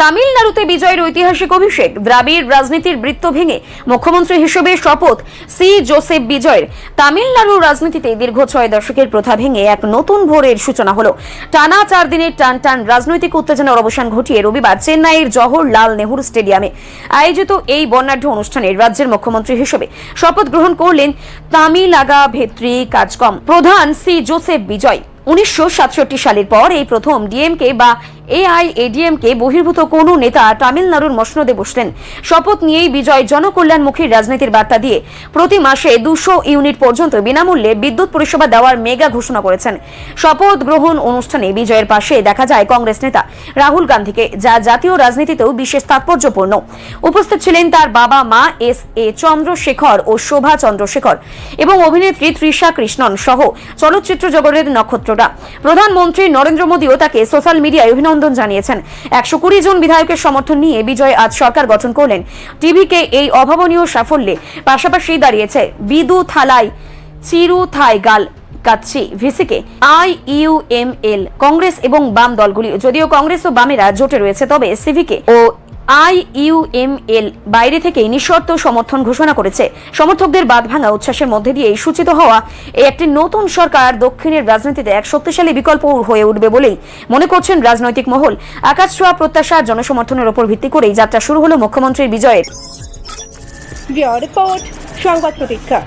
তামিলনাড়ুতে বিজয়ের ঐতিহাসিক অভিষেক, দ্রাবিড় রাজনীতির বৃত্ত ভেঙে মুখ্যমন্ত্রী হিসেবে শপথ সি জোসেফ বিজয়ের। তামিলনাড়ুর রাজনীতিতে দীর্ঘ 6 দশকের প্রথা ভেঙে এক নতুন ভোরের সূচনা হলো। টানা 4 দিনের টান রাজনৈতিক উত্তেজনার অবসান ঘটিয়ে রবিবার চেন্নাইয়ের জওহরলাল নেহরু স্টেডিয়ামে আয়োজিত এই বর্ণাঢ্য অনুষ্ঠানে রাজ্যের মুখ্যমন্ত্রী হিসেবে শপথ গ্রহণ করলেন তামিলাগা ভেত্রী কাজকম প্রধান সি জোসেফ বিজয়। 1967 সালের পর এই প্রথম ডিএমকে বা এআইএডিএমকে বহির্ভূত কোনো নেতা তামিলনাড়ুর মসনদে বসলেন। শপথ নিয়েই বিজয় জনকল্যাণমুখী রাজনীতির বার্তা দিয়ে প্রতি মাসে 200 ইউনিট পর্যন্ত বিনামূল্যে বিদ্যুৎ পরিষেবা দেওয়ার মেগা ঘোষণা করেছেন। শপথ গ্রহণ অনুষ্ঠানে বিজয়ের পাশে দেখা যায় কংগ্রেস নেতা রাহুল গান্ধীকে, যা জাতীয় রাজনীতিতেও বিশেষ তাৎপর্যপূর্ণ। উপস্থিত ছিলেন তার বাবা মা এস এ চন্দ্রশেখর ও শোভা চন্দ্রশেখর এবং অভিনেত্রী তৃষা কৃষ্ণন সহ চলচ্চিত্র জগতের নক্ষত্ররা। প্রধানমন্ত্রী নরেন্দ্র মোদীও তাকে সোশ্যাল মিডিয়ায় অভিনন্দন জানিয়েছেন। 120 জন বিধায়কের সমর্থন নিয়ে বিজয় আজ সরকার গঠন করলেন। টিভিকে এই অভাবনীয় সাফল্যে পাশাপাশি দাঁড়িয়েছে বিদু থালাই চিরুথাইগাল কাচ্চি ভিসিকে আইইউএমএল কংগ্রেস এবং বাম দলগুলি। যদিও কংগ্রেস ও বামেরা জোটে রয়েছে, তবে সিভিকে ও আইইউএমএল বাইরে থেকে নিঃশর্ত সমর্থন ঘোষণা করেছে। সমর্থকদের বাঁধভাঙা উচ্ছ্বাসের মধ্যে দিয়ে সূচিত হওয়া এই একটি নতুন সরকার দক্ষিণের রাজনীতিতে এক শক্তিশালী বিকল্প হয়ে উঠবে বলেই মনে করছেন রাজনৈতিক মহল। আকাশ ছোঁয়া প্রত্যাশা জনসমর্থনের উপর ভিত্তি করেই যাত্রা শুরু হলো মুখ্যমন্ত্রীর বিজয়ের। রিপোর্ট সংবাদ প্রতীক্ষা।